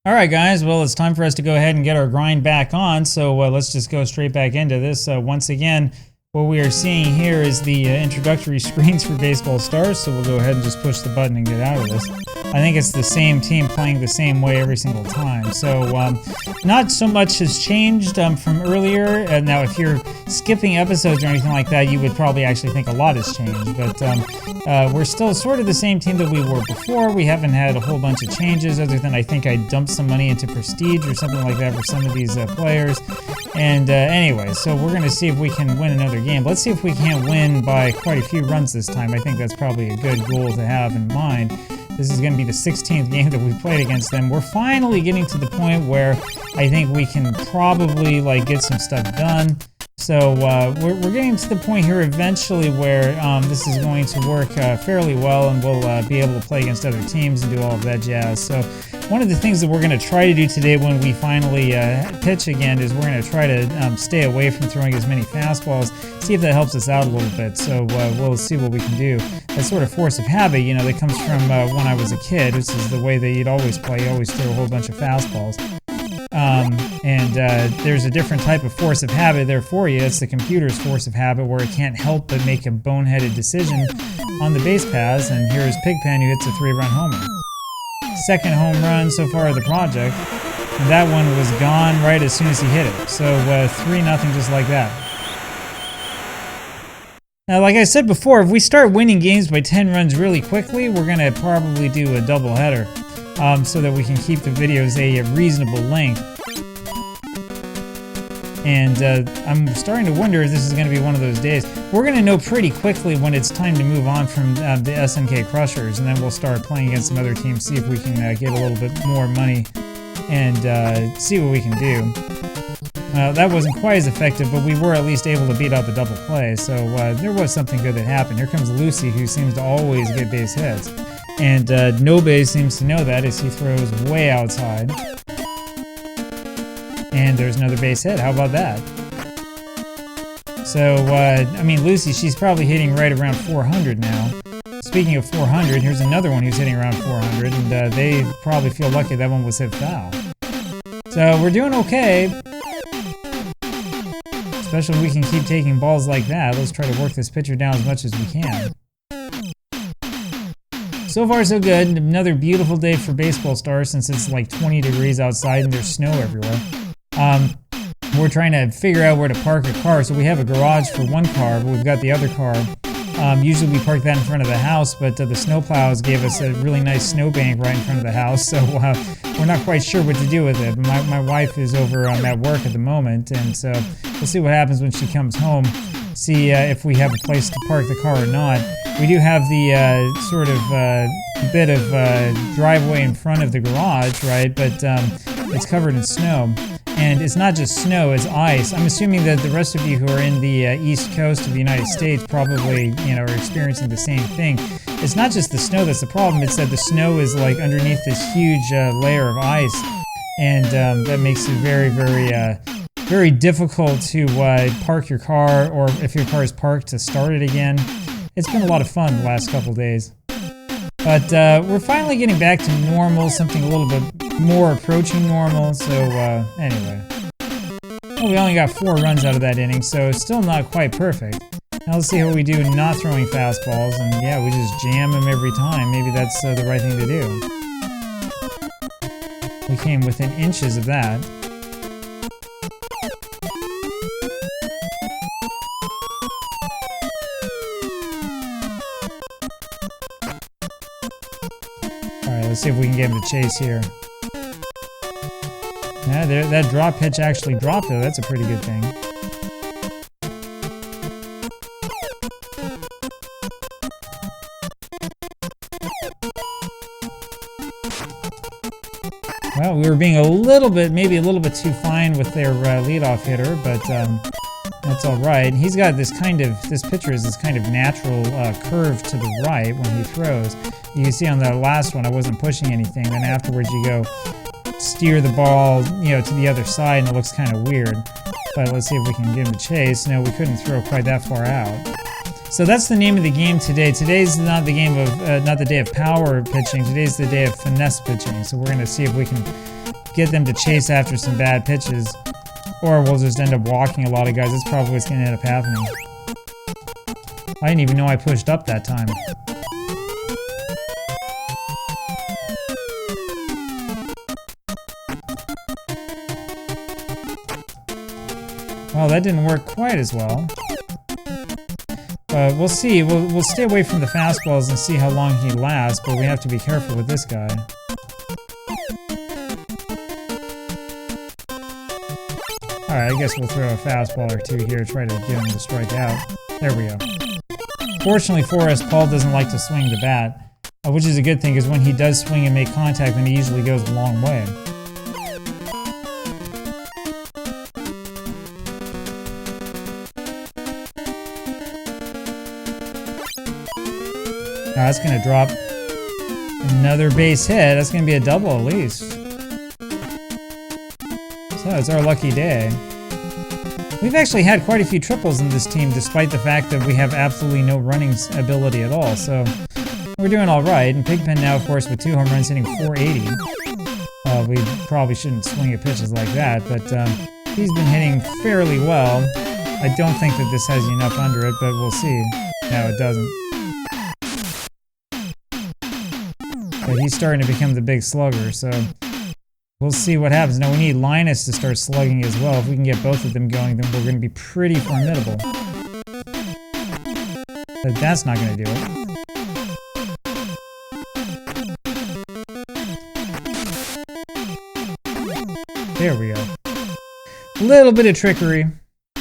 Alright guys, well it's time for us to go ahead and get our grind back on, so let's just go straight back into this. Once again, what we are seeing here is the introductory screens for Baseball Stars, so we'll go ahead and just push the button and get out of this. I think it's the same team playing the same way every single time, so not so much has changed from earlier. Now if you're skipping episodes or anything like that, you would probably actually think a lot has changed, but we're still sort of the same team that we were before. We haven't had a whole bunch of changes other than I think I dumped some money into Prestige or something like that for some of these players. And anyway, so we're going to see if we can win another game. Let's see if we can't win by quite a few runs this time. I think that's probably a good goal to have in mind. This is going to be the 16th game that we've played against them. We're finally getting to the point where I think we can probably get some stuff done. So we're getting to the point here eventually where this is going to work fairly well, and we'll be able to play against other teams and do all of that jazz. So one of the things that we're going to try to do today when we finally pitch again is we're going to try to stay away from throwing as many fastballs, see if that helps us out a little bit. So we'll see what we can do. That sort of force of habit, you know, that comes from when I was a kid. This is the way that you'd always play. You always throw a whole bunch of fastballs. There's a different type of force of habit there for you. It's the computer's force of habit where it can't help but make a boneheaded decision on the base paths. And here's Pigpen, who hits a 3-run homer. Second home run so far of the project. And that one was gone right as soon as he hit it. So 3-0 just like that. Now, like I said before, if we start winning games by 10 runs really quickly, we're going to probably do a doubleheader. So that we can keep the videos a reasonable length. And I'm starting to wonder if this is going to be one of those days. We're going to know pretty quickly when it's time to move on from the SNK Crushers, and then we'll start playing against some other teams, see if we can get a little bit more money, and see what we can do. That wasn't quite as effective, but we were at least able to beat out the double play, so there was something good that happened. Here comes Lucy, who seems to always get base hits. And Nobe seems to know that as he throws way outside. And there's another base hit. How about that? So, I mean, Lucy, she's probably hitting right around 400 now. Speaking of 400, here's another one who's hitting around 400, and they probably feel lucky that one was hit foul. So, we're doing okay. Especially if we can keep taking balls like that. Let's try to work this pitcher down as much as we can. So far, so good. Another beautiful day for Baseball Stars since it's like 20 degrees outside and there's snow everywhere. We're trying to figure out where to park a car. So we have a garage for one car, but we've got the other car. Usually we park that in front of the house, but the snowplows gave us a really nice snowbank right in front of the house. So we're not quite sure what to do with it. My wife is over at work at the moment, and so we'll see what happens when she comes home. See if we have a place to park the car or not. We do have the sort of bit of driveway in front of the garage, right? But it's covered in snow. And it's not just snow, it's ice. I'm assuming that the rest of you who are in the east coast of the United States probably, you know, are experiencing the same thing. It's not just the snow that's the problem, it's that the snow is like underneath this huge layer of ice. And that makes it very, very difficult to park your car, or if your car is parked, to start it again. It's been a lot of fun the last couple days. But we're finally getting back to normal, something a little bit more approaching normal, so anyway. Well, we only got 4 runs out of that inning, so still not quite perfect. Now let's see how we do not throwing fastballs, and yeah, we just jam them every time. Maybe that's the right thing to do. We came within inches of that. Alright, let's see if we can get him to chase here. Yeah, that drop pitch actually dropped, though. That's a pretty good thing. Well, we were being maybe a little bit too fine with their leadoff hitter, but that's all right. He's got this pitcher has this kind of natural curve to the right when he throws. You can see on the last one, I wasn't pushing anything. Then afterwards, you go steer the ball, you know, to the other side, and it looks kind of weird. But let's see if we can get him to chase. No, we couldn't throw quite that far out. So that's the name of the game today. Today's not the day of power pitching. Today's the day of finesse pitching. So we're going to see if we can get them to chase after some bad pitches, or we'll just end up walking a lot of guys. That's probably what's going to end up happening. I didn't even know I pushed up that time. Well, that didn't work quite as well. But we'll see. We'll stay away from the fastballs and see how long he lasts, but we have to be careful with this guy. Alright, I guess we'll throw a fastball or two here, try to get him to strike out. There we go. Fortunately for us, Paul doesn't like to swing the bat, which is a good thing, because when he does swing and make contact, then he usually goes a long way. Now that's going to drop another base hit. That's going to be a double at least. So it's our lucky day. We've actually had quite a few triples in this team, despite the fact that we have absolutely no running ability at all. So we're doing all right. And Pigpen now, of course, with 2 home runs, hitting .480. We probably shouldn't swing at pitches like that, but he's been hitting fairly well. I don't think that this has enough under it, but we'll see. No, it doesn't. But he's starting to become the big slugger, so we'll see what happens. Now we need Linus to start slugging as well. If we can get both of them going, then we're going to be pretty formidable. But that's not going to do it. There we go. A little bit of trickery.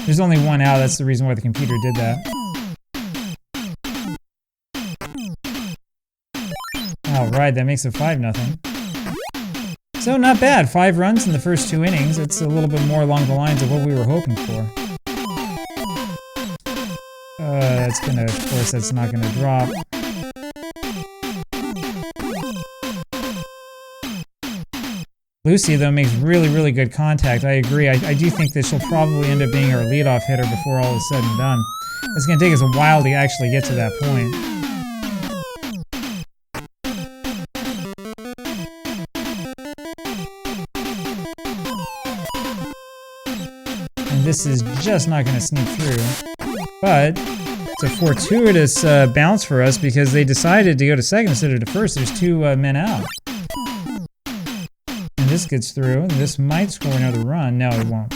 There's only one out, that's the reason why the computer did that. Alright, that makes it 5-0. So not bad, 5 runs in the first 2 innings. It's a little bit more along the lines of what we were hoping for. That's gonna, of course, that's not gonna drop. Lucy, though, makes really, really good contact. I agree. I do think that she'll probably end up being our leadoff hitter before all is said and done. It's gonna take us a while to actually get to that point. This is just not going to sneak through, but it's a fortuitous bounce for us because they decided to go to second instead of to first. There's 2 men out. And this gets through, and this might score another run. No, it won't.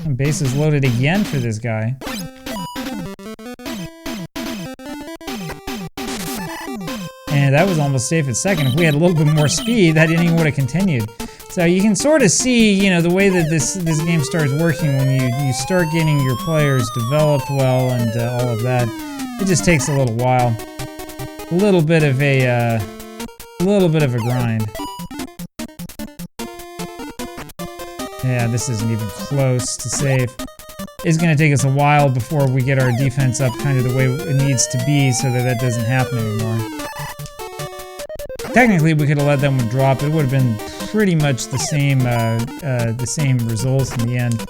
And bases loaded again for this guy. And that was almost safe at second. If we had a little bit more speed, that inning would have continued. So you can sort of see, you know, the way that this game starts working when you start getting your players developed well and all of that. It just takes a little while. A little bit of a grind. Yeah, this isn't even close to safe. It's going to take us a while before we get our defense up kind of the way it needs to be so that that doesn't happen anymore. Technically, we could have let that one drop. It would have been pretty much the same results in the end.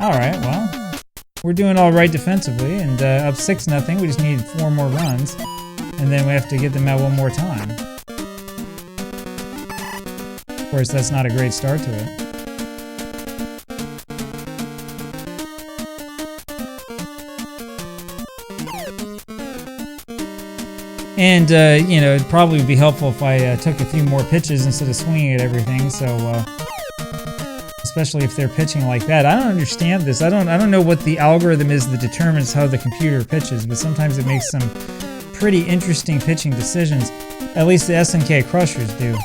Alright, well, we're doing alright defensively, and up 6-0, we just need 4 more runs, and then we have to get them out one more time. Of course, that's not a great start to it. And, you know, it'd probably be helpful if I took a few more pitches instead of swinging at everything, so, especially if they're pitching like that. I don't understand this. I don't know what the algorithm is that determines how the computer pitches, but sometimes it makes some pretty interesting pitching decisions. At least the SNK Crushers do.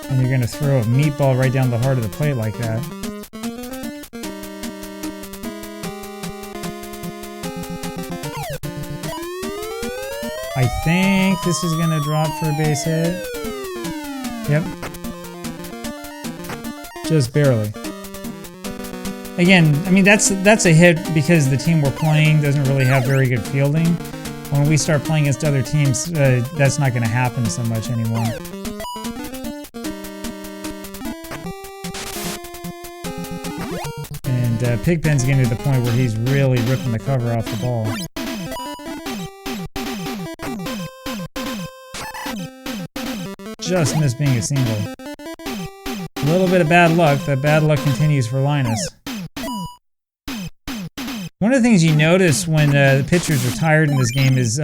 And you're gonna throw a meatball right down the heart of the plate like that. I think this is gonna drop for a base hit. Yep. Just barely. Again, I mean, that's a hit because the team we're playing doesn't really have very good fielding. When we start playing against other teams, that's not gonna happen so much anymore. And Pigpen's getting to the point where he's really ripping the cover off the ball. just missed being a single. A little bit of bad luck. That bad luck continues for Linus. One of the things you notice when the pitchers are tired in this game is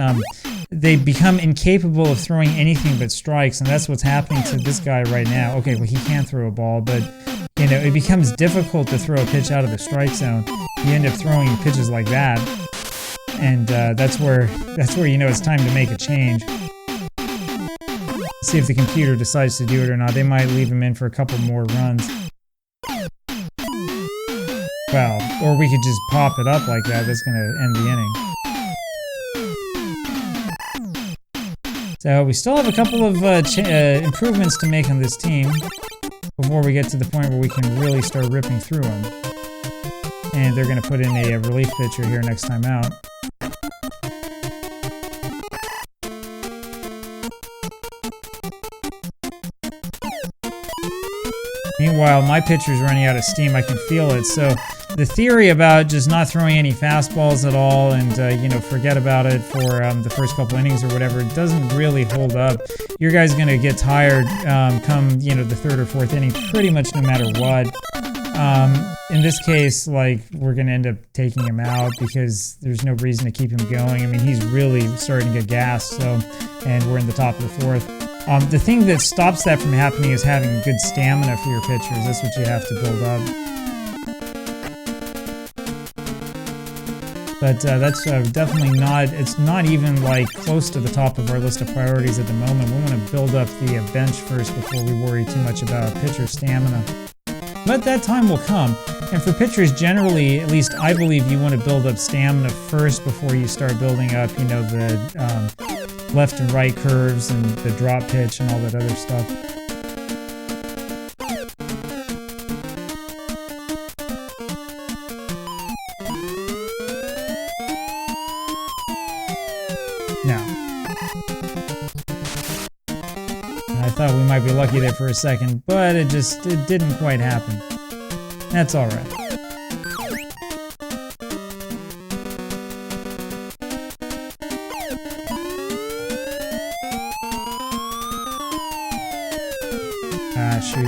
they become incapable of throwing anything but strikes, and that's what's happening to this guy right now. Okay, well, he can throw a ball, but you know, it becomes difficult to throw a pitch out of the strike zone. You end up throwing pitches like that, and that's where you know it's time to make a change. See if the computer decides to do it or not. They might leave him in for a couple more runs. Well, or we could just pop it up like that. That's going to end the inning. So we still have a couple of improvements to make on this team before we get to the point where we can really start ripping through them. And they're going to put in a relief pitcher here next time out. Meanwhile, my pitcher's running out of steam. I can feel it. So the theory about just not throwing any fastballs at all and, you know, forget about it for the first couple innings or whatever, doesn't really hold up. Your guy's going to get tired come, you know, the third or fourth inning pretty much no matter what. In this case, like, we're going to end up taking him out because there's no reason to keep him going. I mean, he's really starting to get gassed, so, and we're in the top of the fourth. The thing that stops that from happening is having good stamina for your pitchers. That's what you have to build up. But that's definitely not, it's not even like close to the top of our list of priorities at the moment. We want to build up the bench first before we worry too much about pitcher stamina. But that time will come. And for pitchers generally, at least I believe you want to build up stamina first before you start building up, you know, the left and right curves and the drop pitch and all that other stuff. Now, I thought we might be lucky there for a second, but it didn't quite happen. That's all right. Ah, shoot.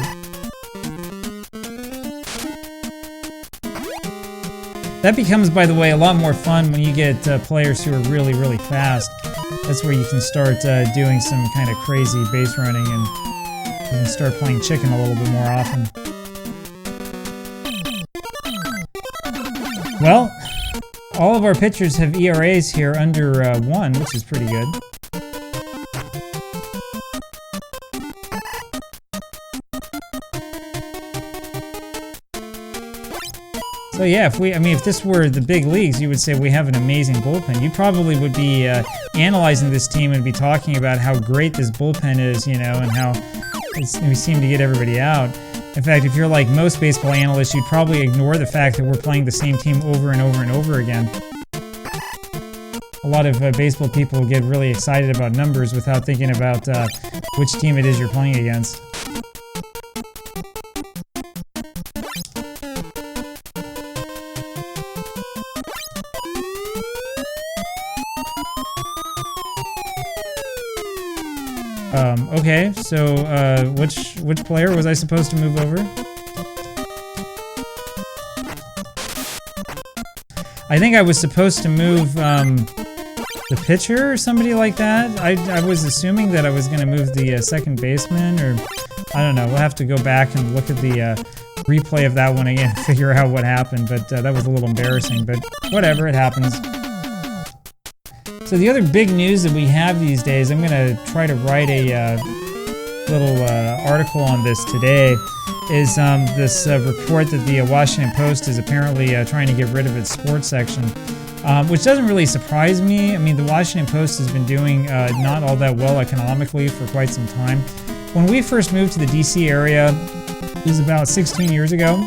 That becomes, by the way, a lot more fun when you get players who are really, really fast. That's where you can start doing some kind of crazy base running and you can start playing chicken a little bit more often. Well, all of our pitchers have ERAs here under 1, which is pretty good. So yeah, if this were the big leagues, you would say we have an amazing bullpen. You probably would be analyzing this team and be talking about how great this bullpen is, you know, and how we seem to get everybody out. In fact, if you're like most baseball analysts, you'd probably ignore the fact that we're playing the same team over and over and over again. A lot of baseball people get really excited about numbers without thinking about which team it is you're playing against. Okay, so which player was I supposed to move over? I think I was supposed to move the pitcher or somebody like that. I was assuming that I was going to move the second baseman, or I don't know. We'll have to go back and look at the replay of that one again and figure out what happened, but that was a little embarrassing, but whatever, it happens. So the other big news that we have these days, I'm going to try to write a little article on this today, is this report that the Washington Post is apparently trying to get rid of its sports section, which doesn't really surprise me. I mean, the Washington Post has been doing not all that well economically for quite some time. When we first moved to the DC area, it was about 16 years ago.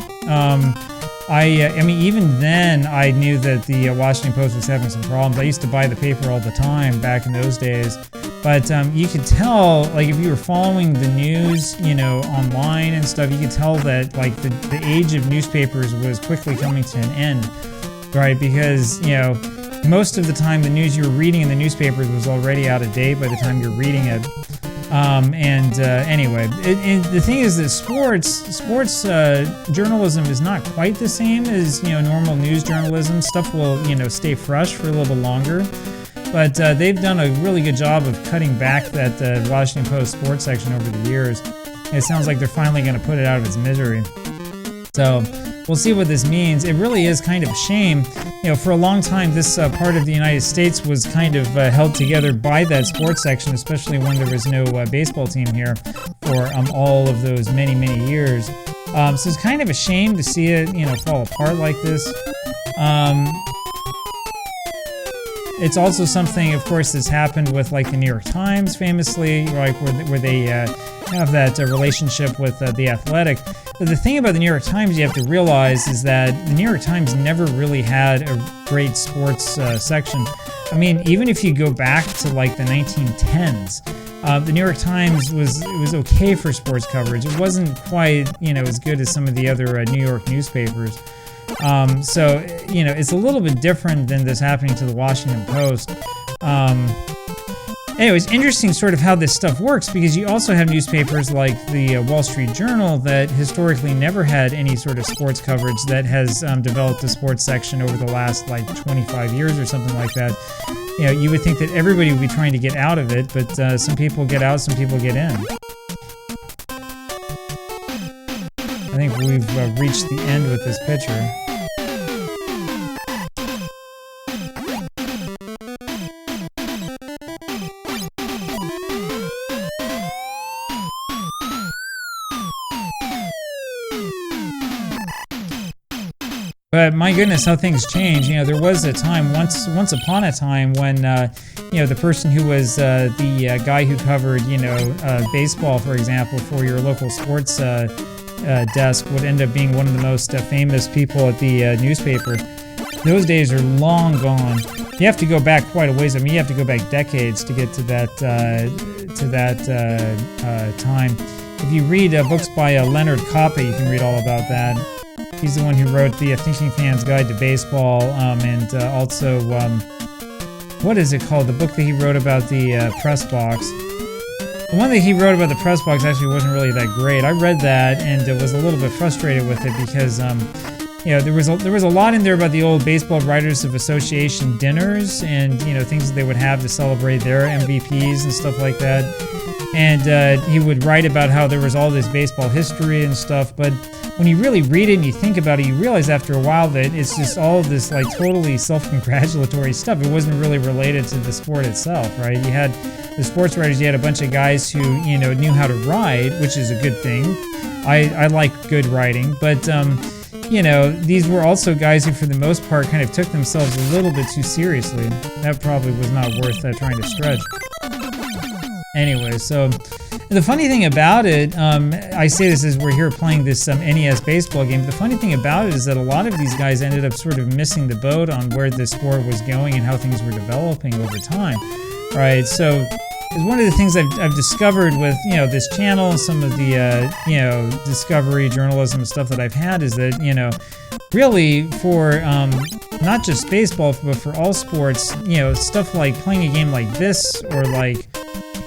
I mean, even then, I knew that the Washington Post was having some problems. I used to buy the paper all the time back in those days. But you could tell, like, if you were following the news, you know, online and stuff, you could tell that, like, the age of newspapers was quickly coming to an end, right? Because, you know, most of the time the news you were reading in the newspapers was already out of date by the time you're reading it. Anyway, the thing is that sports journalism is not quite the same as normal news journalism. Stuff will stay fresh for a little bit longer, but they've done a really good job of cutting back that Washington Post sports section over the years. It sounds like they're finally going to put it out of its misery. So we'll see what this means. It really is kind of a shame. For a long time, this part of the United States was kind of held together by that sports section, especially when there was no baseball team here for all of those many, many years. So it's kind of a shame to see it, fall apart like this. It's also something, of course, that's happened with like the New York Times, famously, like where they have that relationship with The Athletic. But the thing about the New York Times you have to realize is that the New York Times never really had a great sports section. I mean, even if you go back to like the 1910s, the New York Times was okay for sports coverage. It wasn't quite as good as some of the other New York newspapers. So it's a little bit different than this happening to the Washington Post. Anyways, interesting sort of how this stuff works, because you also have newspapers like the Wall Street Journal that historically never had any sort of sports coverage that has developed a sports section over the last like 25 years or something like that. You would think that everybody would be trying to get out of it, but some people get out, some people get in. I think we've reached the end with this picture. But my goodness, how things change. There was a time, once upon a time, when the person who was the guy who covered baseball, for example, for your local sports desk would end up being one of the most famous people at the newspaper. Those days are long gone. You have to go back quite a ways. I mean, you have to go back decades to get to that time. If you read books by Leonard Koppe, you can read all about that. He's the one who wrote the Thinking Fan's Guide to Baseball, and also, what is it called? The book that he wrote about the press box. The one that he wrote about the press box actually wasn't really that great. I read that and was a little bit frustrated with it because, there was a lot in there about the old Baseball Writers of Association dinners and things that they would have to celebrate their MVPs and stuff like that. And he would write about how there was all this baseball history and stuff, but when you really read it and you think about it, you realize after a while that it's just all of this like totally self-congratulatory stuff. It wasn't really related to the sport itself, right? You had the sports writers, you had a bunch of guys who, knew how to write, which is a good thing. I like good writing, but, these were also guys who, for the most part, kind of took themselves a little bit too seriously. That probably was not worth trying to stretch. Anyway, so the funny thing about it, I say this as we're here playing this NES baseball game, the funny thing about it is that a lot of these guys ended up sort of missing the boat on where the sport was going and how things were developing over time, right? So it's one of the things I've discovered with, this channel and some of the, discovery journalism and stuff that I've had is that, really for not just baseball, but for all sports, stuff like playing a game like this or like,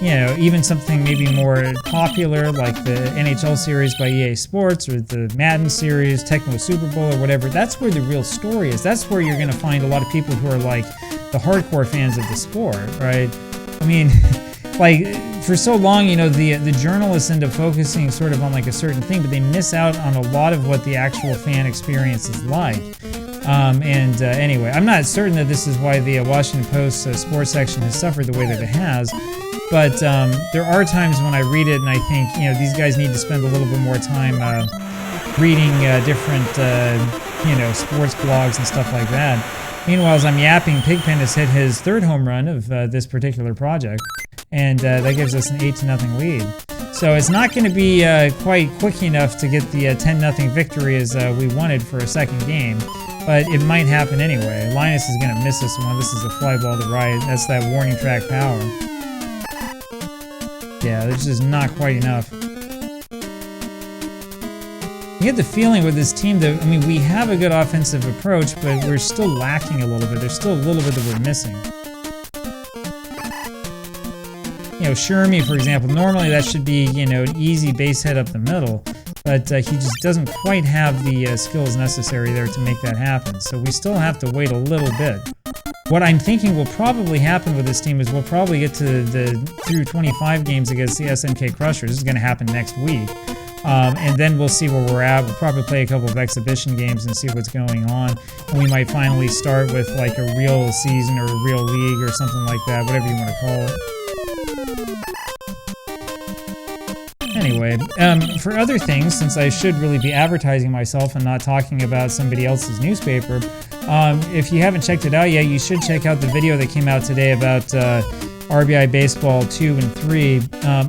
even something maybe more popular like the NHL series by EA Sports or the Madden series, Tecmo Super Bowl or whatever, that's where the real story is. That's where you're going to find a lot of people who are like the hardcore fans of the sport, right? I mean, like for so long, the journalists end up focusing sort of on like a certain thing, but they miss out on a lot of what the actual fan experience is like. Anyway, I'm not certain that this is why the Washington Post sports section has suffered the way that it has. But there are times when I read it and I think, these guys need to spend a little bit more time reading different, sports blogs and stuff like that. Meanwhile, as I'm yapping, Pigpen has hit his third home run of this particular project, and that gives us an 8-0 lead. So it's not going to be quite quick enough to get the 10-0 victory as we wanted for a second game, but it might happen anyway. Linus is going to miss this one. This is a fly ball to right. That's that warning track power. Yeah, there's just not quite enough. You get the feeling with this team that, we have a good offensive approach, but we're still lacking a little bit. There's still a little bit that we're missing. Shermy, for example, normally that should be, an easy base hit up the middle, but he just doesn't quite have the skills necessary there to make that happen. So we still have to wait a little bit. What I'm thinking will probably happen with this team is we'll probably get to through 25 games against the SNK Crushers. This is going to happen next week. And then we'll see where we're at. We'll probably play a couple of exhibition games and see what's going on. And we might finally start with like a real season or a real league or something like that, whatever you want to call it. Anyway, for other things, since I should really be advertising myself and not talking about somebody else's newspaper, if you haven't checked it out yet, you should check out the video that came out today about RBI Baseball 2 and 3.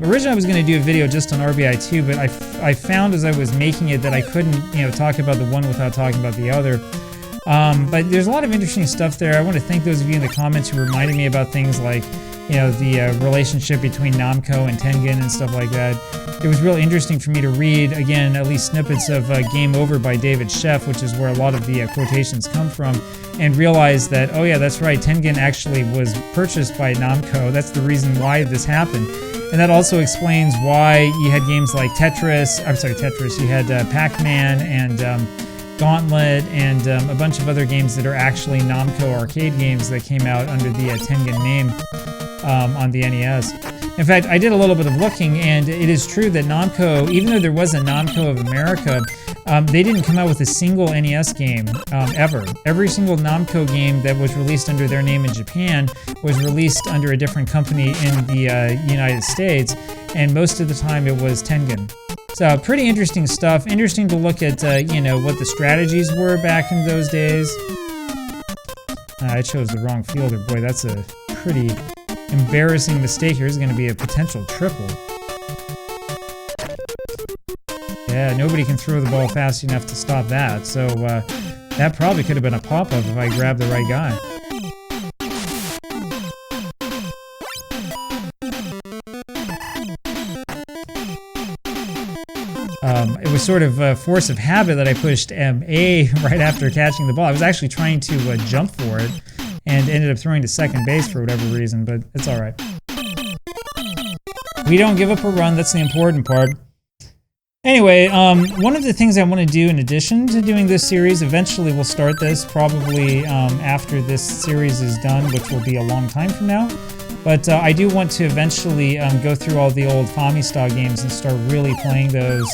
Originally I was going to do a video just on RBI 2, but I found as I was making it that I couldn't, talk about the one without talking about the other. But there's a lot of interesting stuff there. I want to thank those of you in the comments who reminded me about things like, the relationship between Namco and Tengen and stuff like that. It was really interesting for me to read, again, at least snippets of Game Over by David Sheff, which is where a lot of the quotations come from, and realize that, oh yeah, that's right, Tengen actually was purchased by Namco. That's the reason why this happened. And that also explains why you had games like Tetris, you had Pac-Man and Gauntlet and a bunch of other games that are actually Namco arcade games that came out under the Tengen name on the NES. In fact, I did a little bit of looking, and it is true that Namco, even though there was a Namco of America, they didn't come out with a single NES game ever. Every single Namco game that was released under their name in Japan was released under a different company in the United States, and most of the time it was Tengen. So pretty interesting stuff. Interesting to look at, what the strategies were back in those days. I chose the wrong fielder. Boy, that's a pretty embarrassing mistake. Here's going to be a potential triple. Yeah, nobody can throw the ball fast enough to stop that. So that probably could have been a pop-up if I grabbed the right guy. It was sort of a force of habit that I pushed A right after catching the ball. I was actually trying to jump for it and ended up throwing to second base for whatever reason, but it's all right. We don't give up a run. That's the important part. Anyway, one of the things I want to do in addition to doing this series, eventually we'll start this probably after this series is done, which will be a long time from now. But I do want to eventually go through all the old Famista games and start really playing those.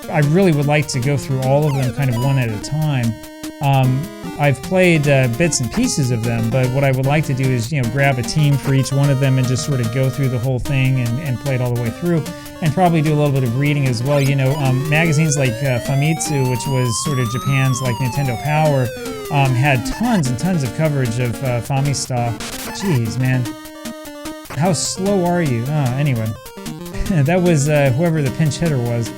I really would like to go through all of them kind of one at a time. I've played bits and pieces of them, but what I would like to do is, grab a team for each one of them and just sort of go through the whole thing and play it all the way through, and probably do a little bit of reading as well. Magazines like Famitsu, which was sort of Japan's like Nintendo Power, had tons and tons of coverage of Famista. Jeez, man. How slow are you? Anyway. That was whoever the pinch hitter was.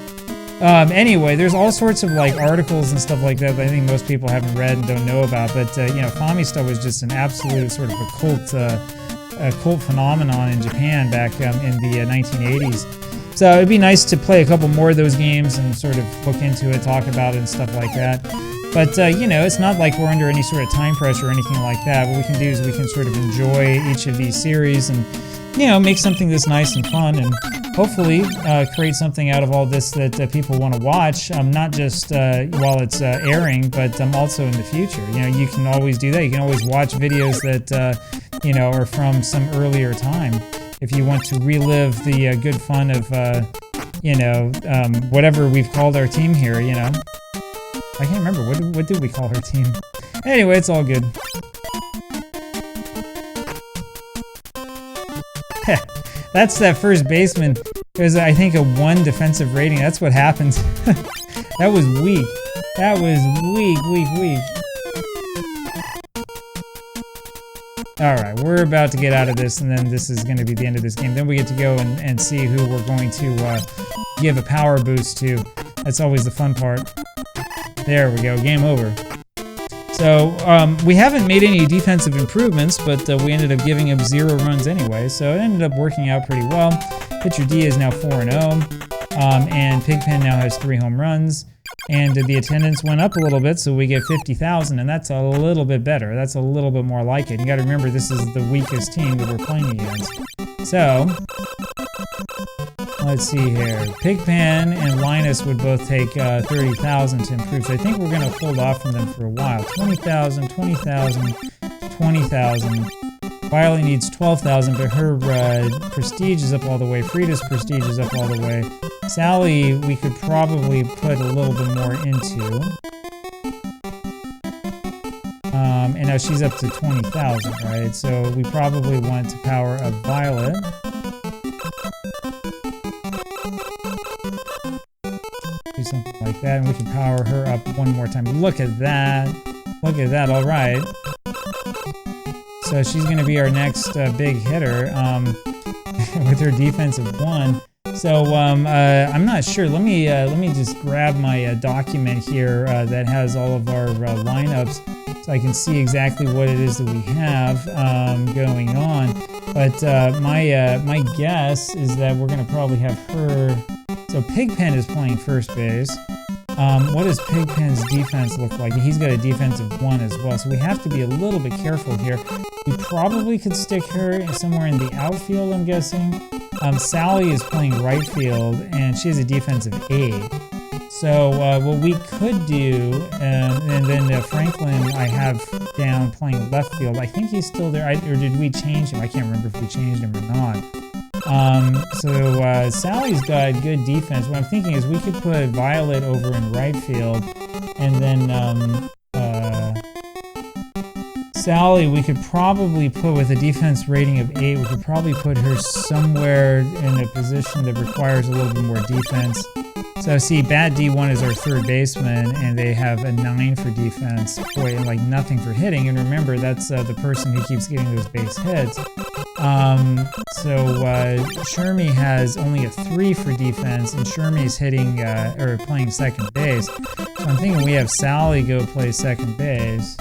Anyway, there's all sorts of like articles and stuff like that I think most people haven't read and don't know about, but Famista was just an absolute sort of a cult phenomenon in Japan back in the 1980s. So it'd be nice to play a couple more of those games and sort of look into it, talk about it and stuff like that. But, it's not like we're under any sort of time pressure or anything like that. What we can do is we can sort of enjoy each of these series and, make something that's nice and fun, and hopefully create something out of all this that people want to watch, not just while it's airing, but also in the future. You can always do that. You can always watch videos that, are from some earlier time. If you want to relive the good fun of, whatever we've called our team here, I can't remember. What did we call her team? Anyway, it's all good. That's that first baseman. There's, I think, a 1 defensive rating. That's what happens. That was weak. That was weak. Alright, we're about to get out of this, and then this is going to be the end of this game. Then we get to go and see who we're going to give a power boost to. That's always the fun part. There we go, game over. So, we haven't made any defensive improvements, but we ended up giving up 0 runs anyway, so it ended up working out pretty well. Pitcher D is now 4-0, and Pigpen now has 3 home runs. And the attendance went up a little bit, so we get 50,000, and that's a little bit better. That's a little bit more like it. You got to remember, this is the weakest team that we're playing against. So, let's see here. Pigpen and Linus would both take 30,000 to improve, so I think we're going to hold off from them for a while. 20,000, 20,000, 20,000. Violet needs 12,000, but her prestige is up all the way. Frida's prestige is up all the way. Sally, we could probably put a little bit more into. And now she's up to 20,000, right? So we probably want to power up Violet. Do something like that, and we can power her up one more time. Look at that. Look at that, all right. So she's going to be our next big hitter with her defensive 1. So I'm not sure. Let me just grab my document here that has all of our lineups, so I can see exactly what it is that we have going on. But my guess is that we're going to probably have her. So Pigpen is playing first base. What does Pigpen's defense look like? He's got a defensive 1 as well, so we have to be a little bit careful here. We probably could stick her somewhere in the outfield, I'm guessing. Sally is playing right field, and she has a defensive 8. So what we could do, and then Franklin I have down playing left field. I think he's still there, or did we change him? I can't remember if we changed him or not. So Sally's got good defense. What I'm thinking is we could put Violet over in right field, and then Sally we could probably put, with a defense rating of 8, we could probably put her somewhere in a position that requires a little bit more defense. So see, Bad D1 is our third baseman, and they have a 9 for defense. Boy, and like nothing for hitting. And remember, that's the person who keeps getting those base hits. Shermie has only a 3 for defense, and Shermie's hitting or playing second base. So I'm thinking we have Sally go play second base.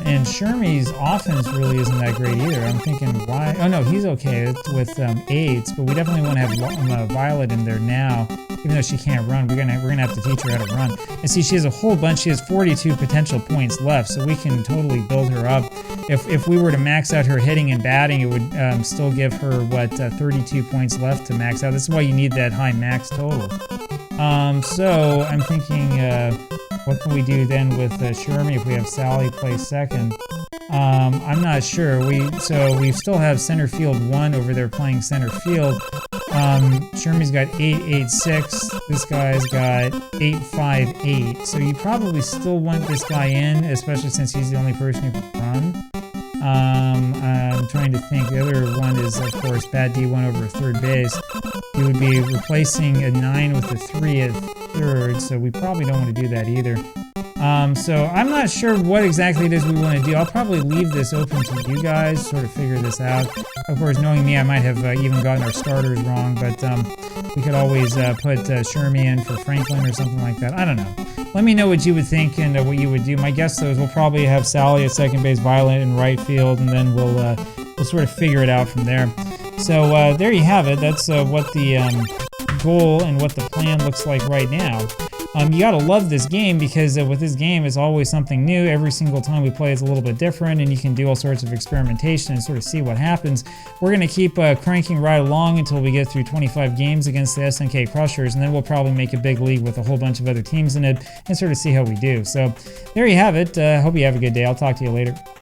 And Shermie's offense really isn't that great either. I'm thinking, why? Oh no, he's okay with 8s, but we definitely want to have Violet in there now, even though she can't run. We're gonna have to teach her how to run. And see, she has a whole bunch. She has 42 potential points left, so we can totally build her up. If we were to max out her hitting and batting, it would still give her 32 points left to max out. That's why you need that high max total. So I'm thinking. What can we do then with Shermie if we have Sally play second? I'm not sure. We still have center field 1 over there playing center field. Shermie's got 8-8-6. This guy's got 8-5-8. So you probably still want this guy in, especially since he's the only person who can run. I'm trying to think. The other one is, of course, Bad D1 over third base. He would be replacing a 9 with a 3 at third, so we probably don't want to do that either. So I'm not sure what exactly it is we want to do. I'll probably leave this open to you guys, sort of figure this out. Of course, knowing me, I might have even gotten our starters wrong, but we could always put Shermie in for Franklin or something like that. I don't know. Let me know what you would think and what you would do. My guess, though, is we'll probably have Sally at second base, Violet in right field, and then we'll sort of figure it out from there. So there you have it. That's what the goal and what the plan looks like right now. You gotta love this game because with this game it's always something new. Every single time we play it's a little bit different, and you can do all sorts of experimentation and sort of see what happens. We're gonna keep cranking right along until we get through 25 games against the SNK Crushers, and then we'll probably make a big league with a whole bunch of other teams in it and sort of see how we do. So there you have it. Hope you have a good day. I'll talk to you later.